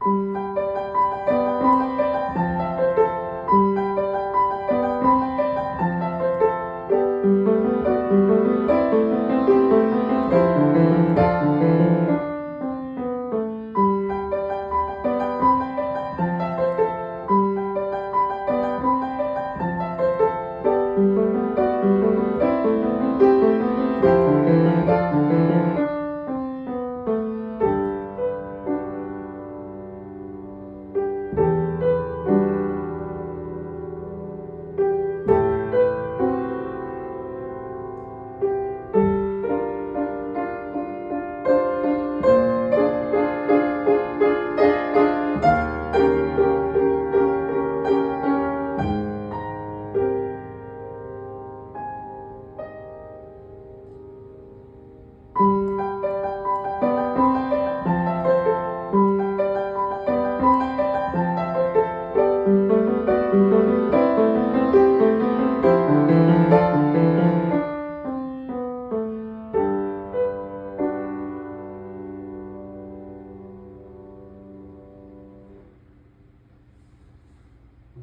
The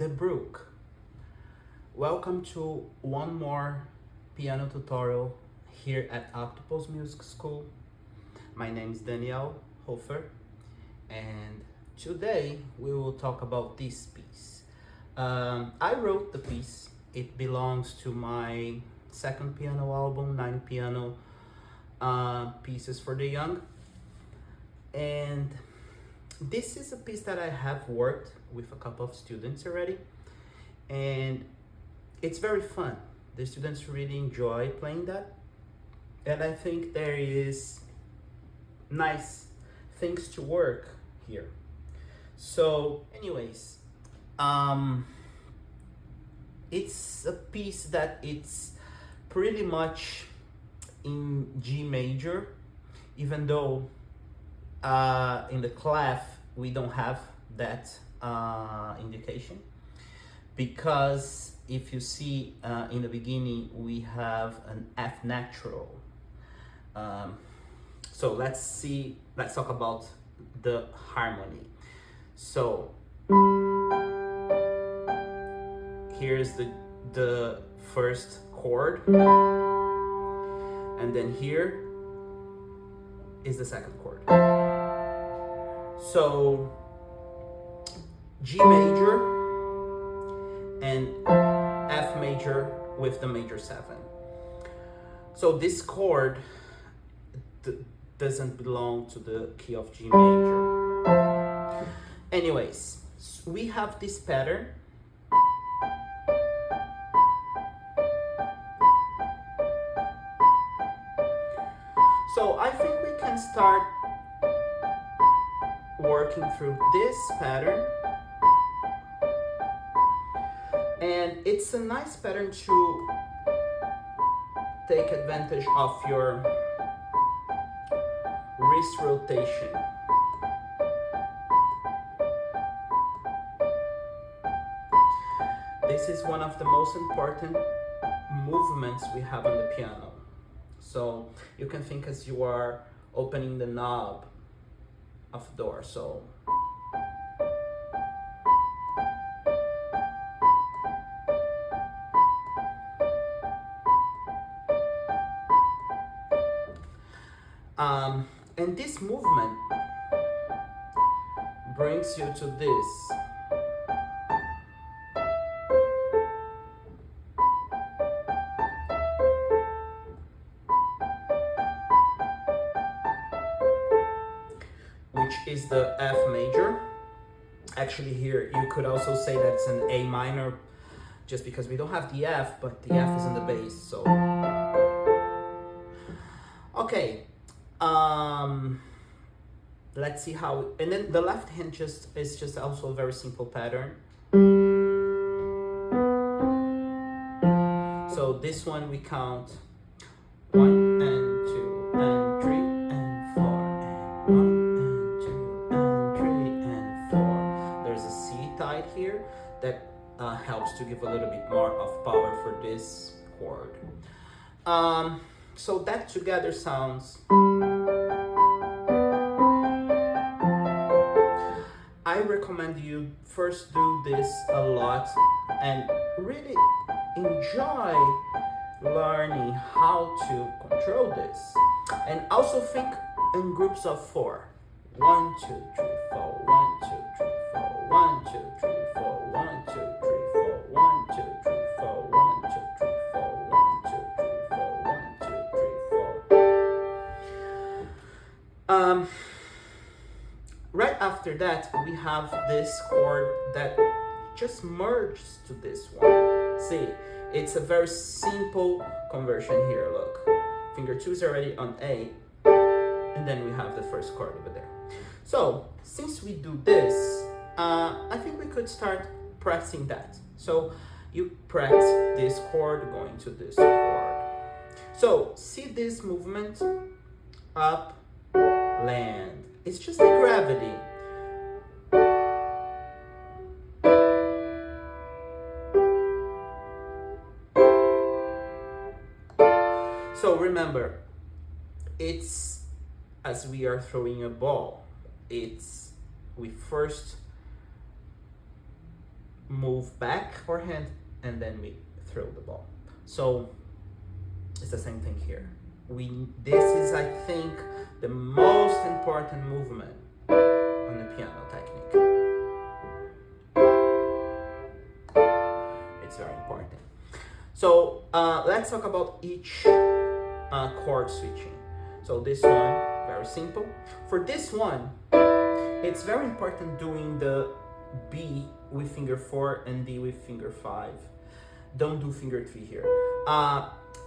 Brook. Welcome to one more piano tutorial here at Octopus Music School. My name is Rofer, and today we will talk about this piece. I wrote the piece. It belongs to my second piano album, 9 piano pieces for the young. And this is a piece that I have worked with a couple of students already, and it's very fun. The students really enjoy playing that, and I think there is nice things to work here. So anyways, it's a piece that it's pretty much in G major, even though in the clef we don't have that indication, because if you see in the beginning we have an F natural. So let's talk about the harmony. So here's the first chord, and then here is the second chord. So G major and F major with the major 7. So this chord doesn't belong to the key of G major. Anyways, we have this pattern. So I think we can start working through this pattern, and it's a nice pattern to take advantage of your wrist rotation. This is one of the most important movements we have on the piano. So you can think as you are opening the knob of the door. So and this movement brings you to this. Which is the F major. Actually here you could also say that it's an A minor, just because we don't have the F, but the F is in the bass, so. Okay, let's see how, and then the left hand is just also a very simple pattern. So this one we count 1 and 2 and 3 and 4 and 1 and 2 and 3 and 4. There's a C tied here that helps to give a little bit more of power for this chord. So that together sounds. recommend you first do this a lot and really enjoy learning how to control this. And also think in groups of 4. 1, 2, 3, 4, 1, 2, 3, 4, 1, 2, 3, 4, 1, 2, 3, 4, 1, 2, 3, 4, 1, 2, 3, 4, 1, 2, 3, 4, 1, 2, 3, 4. Right after that, we have this chord that just merges to this one. See, it's a very simple conversion here. Look, finger 2 is already on A, and then we have the first chord over there. So, since we do this, I think we could start pressing that. So, you press this chord going to this chord. So, see this movement? Up, land. It's just the gravity. So remember, it's as we are throwing a ball, we first move back our hand and then we throw the ball. So it's the same thing here. This is, I think, the most important movement on the piano technique. It's very important. So let's talk about each chord switching. So this one, very simple. For this one, it's very important doing the B with finger 4 and D with finger 5. Don't do finger 3 here.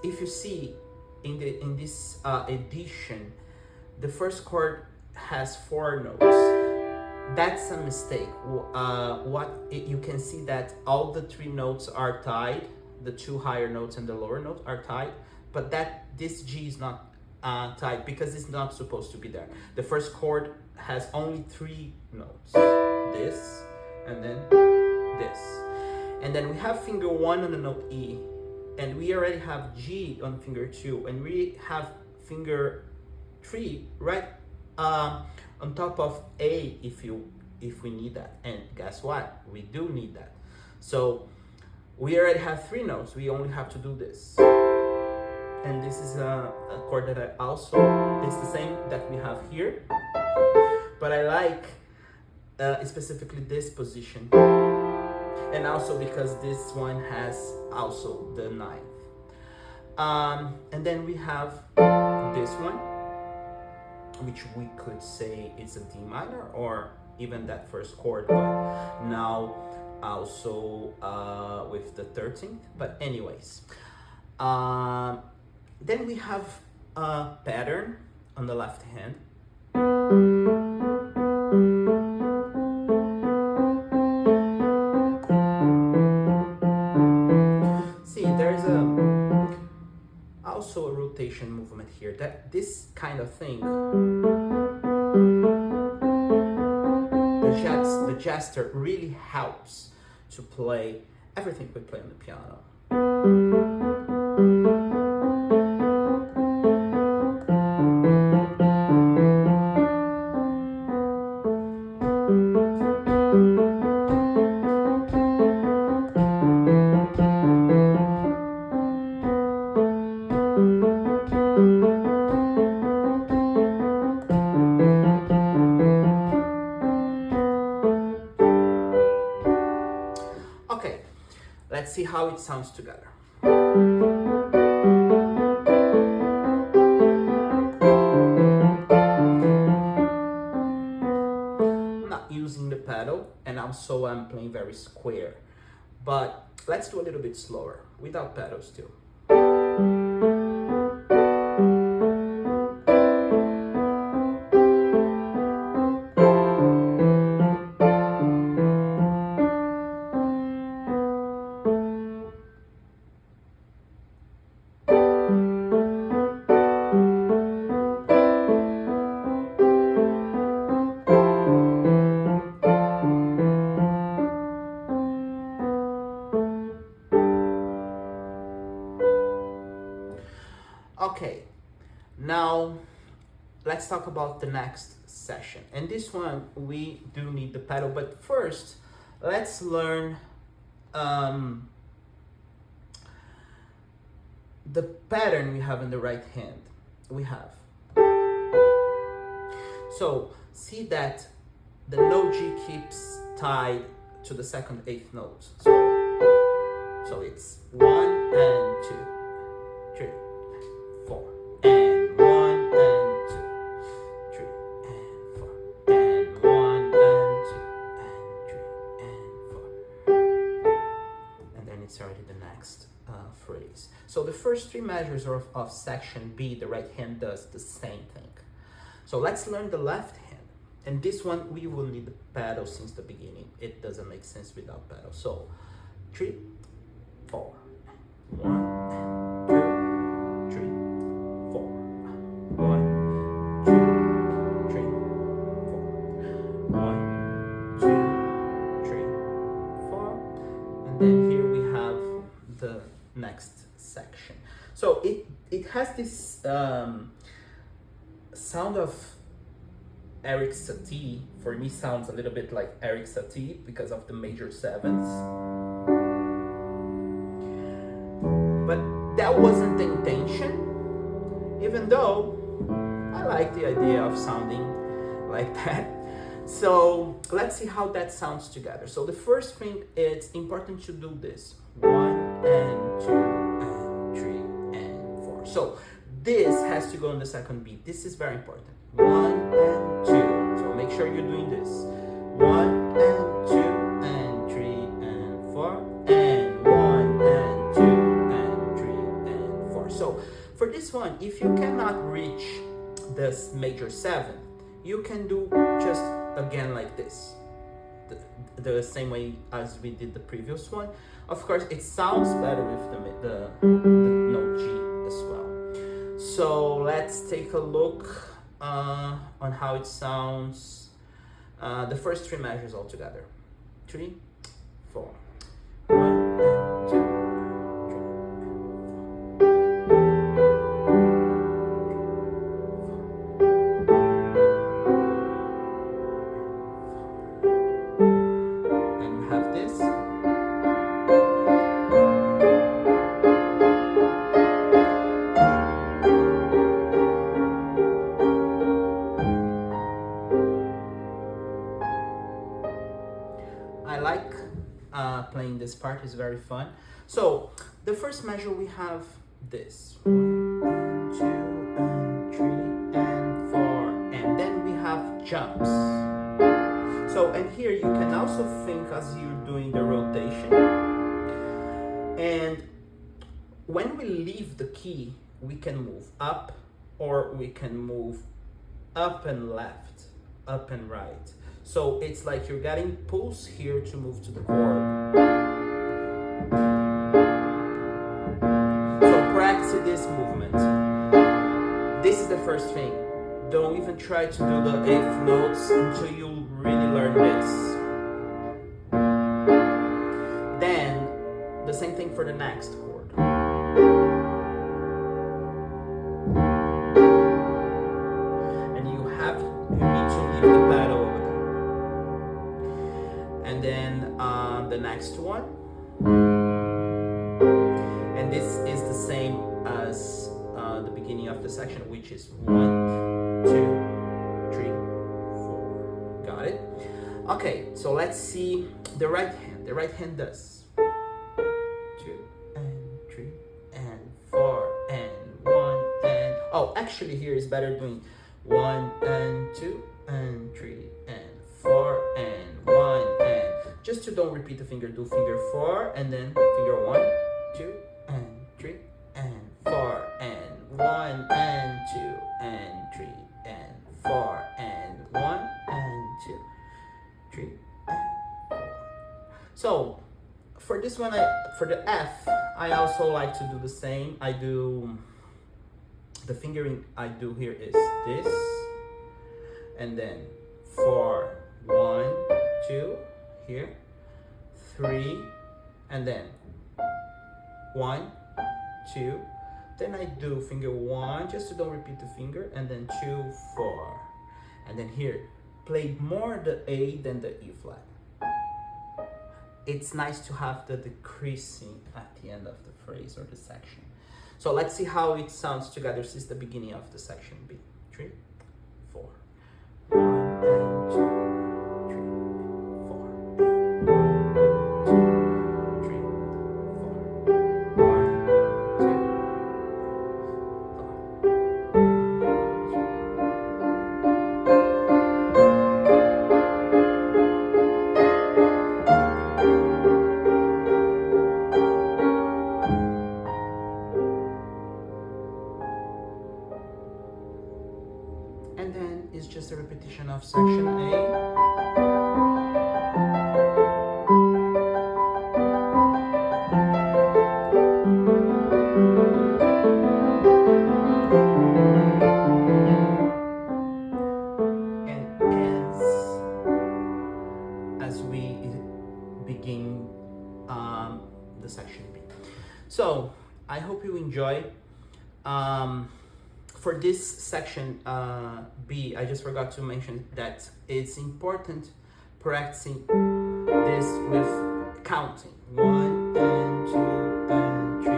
If you see in this edition, the first chord has 4 notes. That's a mistake. You can see that all the 3 notes are tied. The 2 higher notes and the lower note are tied, but this G is not tied because it's not supposed to be there. The first chord has only 3 notes. This, and then this. And then we have finger 1 on the note E, and we already have G on finger 2, and we have finger 3 right on top of A if we need that. And guess what? We do need that. So we already have 3 notes. We only have to do this. And this is a chord that it's the same that we have here, but I like specifically this position. And also because this one has also the 9th. And then we have this one, which we could say is a D minor or even that first chord, but now also with the 13th. But anyways, then we have a pattern on the left hand. See, there's also a rotation movement here. This kind of thing, the gesture really helps to play everything we play on the piano. Okay, let's see how it sounds together. I'm not using the pedal, and also I'm playing very square. But let's do a little bit slower, without pedals too. Okay, now let's talk about the next section. And this one, we do need the pedal, but first, let's learn the pattern we have in the right hand. We have, so see that the note G keeps tied to the second eighth note. So it's 1 and 2, 3, 4, and 1 and 2, 3 and 4, and 1 and 2, and 3 and 4. And then it's already the next phrase. So the first three measures of section B, the right hand does the same thing. So let's learn the left hand. And this one, we will need the pedal since the beginning. It doesn't make sense without pedal. So 3, 4, 1, 2, 3, 4, 1, 2, 3, 4, 1, 2, 3, 4, and then here we have the next section. So it has this sound of Eric Satie. For me, sounds a little bit like Eric Satie because of the major sevenths. But that wasn't the intention, even though I like the idea of sounding like that. So let's see how that sounds together. So the first thing, it's important to do this. 1 and 2 and 3 and 4. So this has to go on the second beat. This is very important. 1 and 2. So make sure you're doing this. 1 and 2 and 3 and 4 and 1 and 2 and 3 and 4. So for this one, if you cannot reach this major 7, you can do just again like this, the same way as we did the previous one. Of course, it sounds better with the note G as well. So let's take a look on how it sounds. The first three measures all together. 3, 4. 1 and 2. Playing this part is very fun. So the first measure, we have this 1 and 2 and 3 and 4, and then we have jumps. So, and here you can also think as you're doing the rotation, and when we leave the key, we can move up, or we can move up and left, up and right. So it's like you're getting pulse here to move to the chord. So practice this movement. This is the first thing. Don't even try to do the eighth notes until you really learn this. Then the same thing for the next chord. And you need to leave the pedal over there. And then the next one, and this is the same as the beginning of the section, which is 1, 2, 3, 4. Got it? Okay, so let's see the right hand. The right hand does 2 and 3 and 4 and 1 and, oh, actually here is better doing 1 and 2 and 3 and 4 and 1 and, just to don't repeat the finger, do finger 4 and then finger 1, 2 and 3 and 4 and 1 and 2 and 3 and 4 and 1 and 2, 3 and 4. So for this one, for the F, I also like to do the same. I do, the fingering I do here is this, and then 4, 1, 2, here, 3, and then 1, 2, then I do finger 1, just to don't repeat the finger, and then 2, 4. And then here, play more the A than the E flat. It's nice to have the decreasing at the end of the phrase or the section. So let's see how it sounds together since the beginning of the section B. 3, 4. 1 and 2, 3, 4. 1, 2, 3, 4. 1, 2. And then it's just a repetition of section A. And ends as we begin the section B. So I hope you enjoy. For this section B, I just forgot to mention that it's important practicing this with counting. 1 and 2 and 3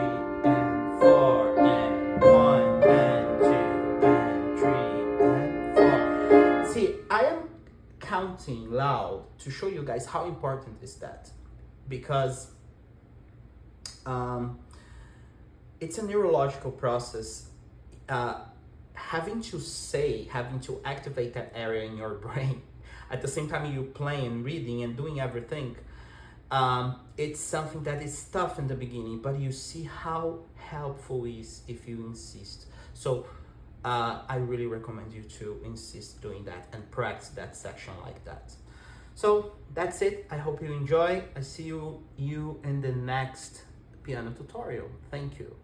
and 4 and 1 and 2 and 3 and 4. See, I am counting loud to show you guys how important is that, because it's a neurological process. Having to activate that area in your brain at the same time you playing, reading, and doing everything. It's something that is tough in the beginning, but you see how helpful it is if you insist. So I really recommend you to insist doing that and practice that section like that. So that's it. I hope you enjoy. I see you in the next piano tutorial. Thank you.